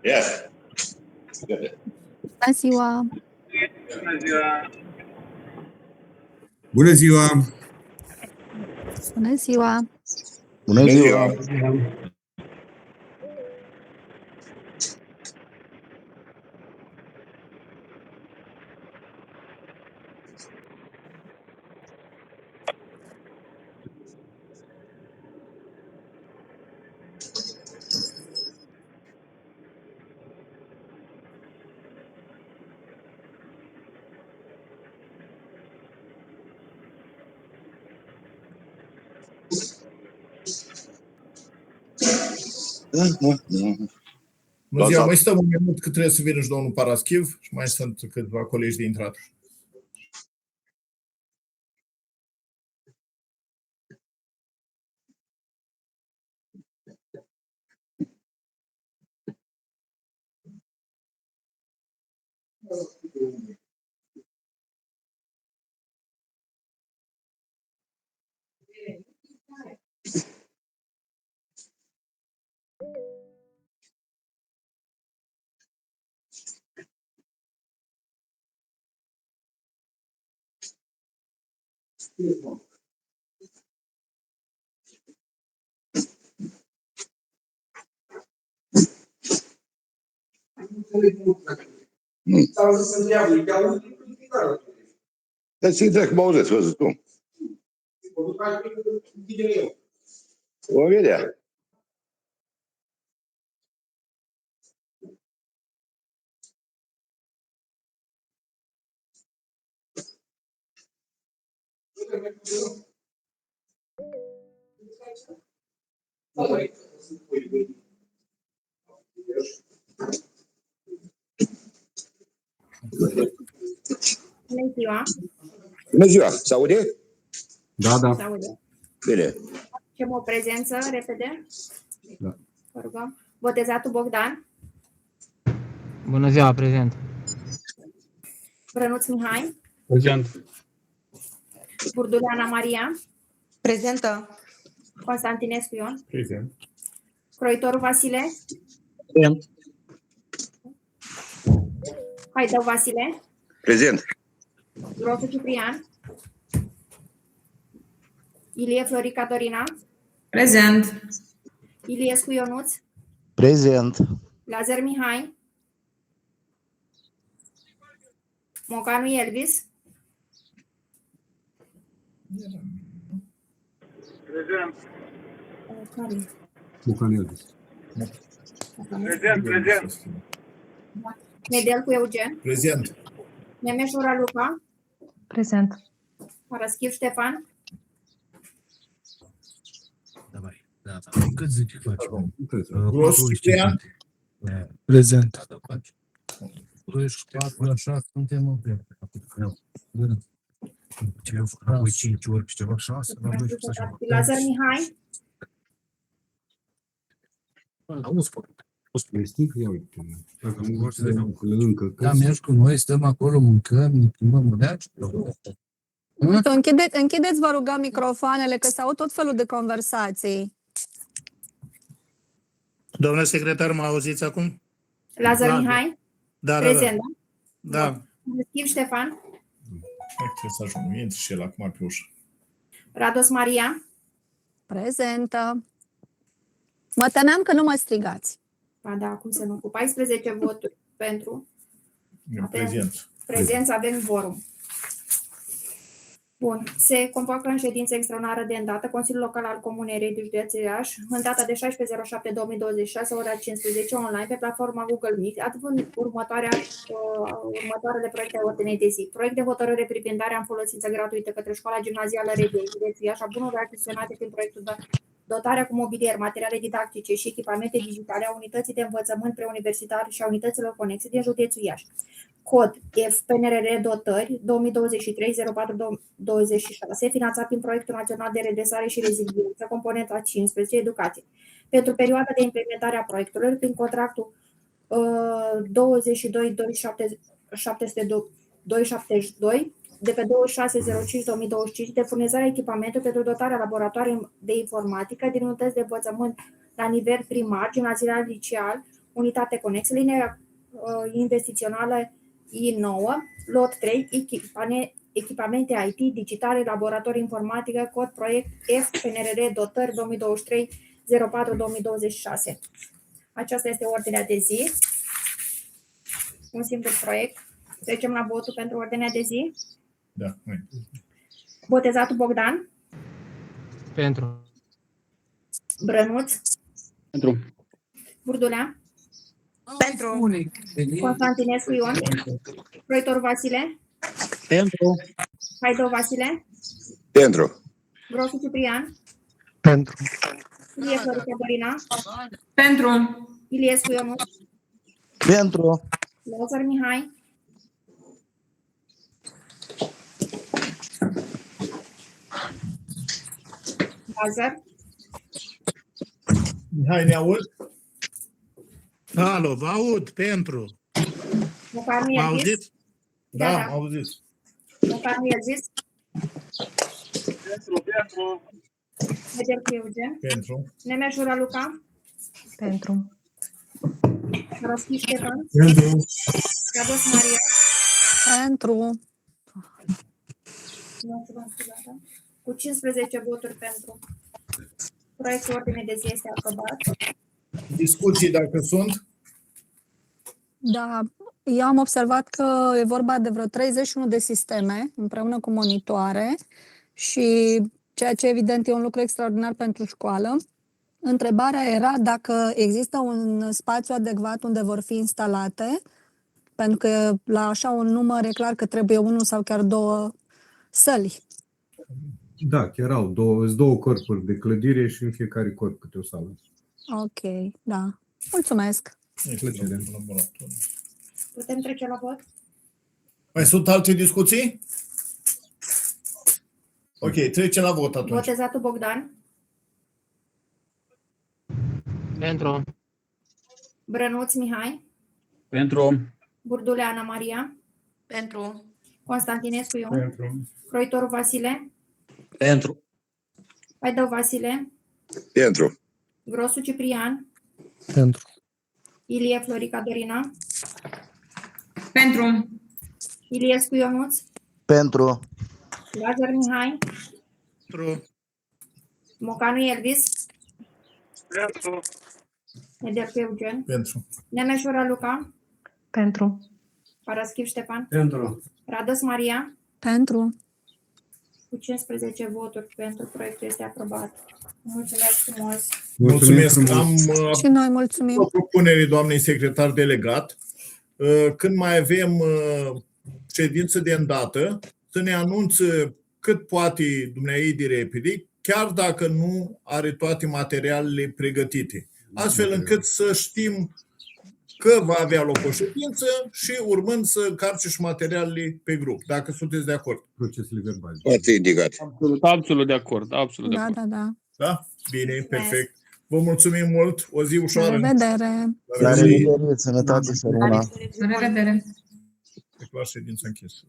Yes. Bună ziua! Bună ziua! Bună ziua! Bună ziua! Bună ziua! Bună ziua, mai stăm un minut că trebuie să vină și domnul Paraschiv și mai sunt câțiva colegi de intrat. Dar ce dracu mă auzeți, văzut tu? O vedea. Bună ziua! Bună ziua, se aude? Da, da. Se aude. Bine. Facem o prezență, repede. Da. Vă rugăm. Botezatul Bogdan. Bună ziua, prezent. Brănuț Mihai. Prezent. Burduleana Maria. Prezentă. Constantinescu Ion. Prezent. Croitoru Vasile. Prezent. Haidău Vasile. Prezent. Grosu Ciprian. Ilie Florica Dorina. Prezent. Iliescu Ionuț. Prezent. Lazar Mihai. Mocanu Elvis. Prezent. Bucanelvis. Prezent. Nedelcu Eugen. Prezent. Nemeșura Luca. Prezent. Paraschiv Ștefan. Cât zici facem? Grosu Ciprian. Prezent. 24 așa suntem în plec. Ce eu fac? Apoi 5 ori și ceva 6. Lazar Mihai. Auzi, Știi că, ia uite, dacă nu vor să încă da, mergi cu noi, stăm acolo, mâncăm, ne plimbăm uleaci. Închideți, vă rugăm, microfoanele, că se aud tot felul de conversații. Domnule secretar, mă auziți acum? Lazar Mihai. Da, Prezent, da. da? Schimb Ștefan. Trebuie să ajung, intru și el acum pe ușă. Rados Maria. Prezentă. Mă temeam că nu mă strigați. Ba da, cum să nu, cu 14 voturi pentru. Prezent. Prezență, avem vorum. Bun. Se convoacă în ședință extraordinară de îndată Consiliul Local al Comunei Rei de Județul Iași, în data de 16/07/2026, ora 15, online, pe platforma Google Meet, având următoarele proiecte ale ordinei de zi. Proiect de hotărâre privind darea în folosință gratuită către Școala Gimnazială Rei de Județul Iași a bunurilor achiziționate prin proiectul de dotarea cu mobilier, materiale didactice și echipamente digitale a unității de învățământ preuniversitar și a unităților conexe din județul Iași. Cod FPNRR Dotări 2023-04-26, finanțat prin Proiectul Național de Redresare și Reziliență, componenta 15, Educație. Pentru perioada de implementare a proiectelor, prin contractul 22.272 de pe 26.05.2025 de furnizarea echipamentelor pentru dotarea laboratoarelor de informatică din unități de învățământ la nivel primar, gimnazial, liceal, unitate conexă, linie investițională I9, lot 3, echipamente IT, digitale, laborator informatică, cod proiect FPNRR, dotări 2023-04-2026. Aceasta este ordinea de zi. Un simplu proiect. Trecem la votul pentru ordinea de zi. Da, hai. Botezatul Bogdan, Pentru. Brănuț, Pentru. Burdulea, Pentru. Constantinescu Ion, Proitor Vasile, Pentru. Haidou Vasile, Pentru. Grosu Ciprian, Pentru. Ilie Florica Dorina, Pentru. Iliescu Ionuț, Pentru. Lazar Mihai, Lazar, Mihai, ne aud? Alo, vă aud, pentru. Mucarnu Mă Iergis, auziți? Da, Da. am auzit. Mucarnu Iergis, Pentru. Nedelcu Eugen, Pentru. Nemeșura Luca, Pentru. Răschi Ștefan, Pentru. Rados Maria, Pentru. cu 15 voturi pentru. Proiectul ordine de zi este aprobat. Discuții dacă sunt? Da, eu am observat că e vorba de vreo 31 de sisteme împreună cu monitoare și ceea ce evident e un lucru extraordinar pentru școală. Întrebarea era dacă există un spațiu adecvat unde vor fi instalate, pentru că la așa un număr e clar că trebuie unul sau chiar două săli. Da, chiar au două corpuri de clădire și în fiecare corp câte o sală. Ok, da. Mulțumesc. Plăcere. Laborator. Putem trece la vot? Mai sunt alte discuții? Ok, trecem la vot atunci. Botezatul Bogdan, Pentru. Brănuț Mihai, Pentru. Burdulea Ana Maria, Pentru. Constantinescu Ion, Pentru. Croitoru Vasile, Pentru. Haidou Vasile, Pentru. Grosu Ciprian, Pentru. Ilie Florica Dorina, Pentru. Iliescu Ionuț, Pentru. Lazar Mihai, Pentru. Mocanu Iergis, Pentru. Nedelcu Eugen, Pentru. Nemeșura Luca, Pentru. Paraschiv Ștefan, Pentru. Rados Maria, Pentru. cu 15 voturi pentru, proiectul este aprobat. Mulțumesc frumos! Mulțumesc. frumos. Am Și noi mulțumim. o propunere doamnei secretar delegat. Când mai avem ședință de îndată, să ne anunțe cât poate dumneai de repede, chiar dacă nu are toate materialele pregătite. Astfel încât să știm că va avea loc o ședință și urmând să carce și materialele pe grup, dacă sunteți de acord. Procesele verbale. Poate indicat. Absolut de acord. Absolut de Da, acord. da, da. Da? Bine, perfect. Vă mulțumim mult. O zi La ușoară. revedere. La revedere. Sănătate să rămână. La revedere. La ședința închisă.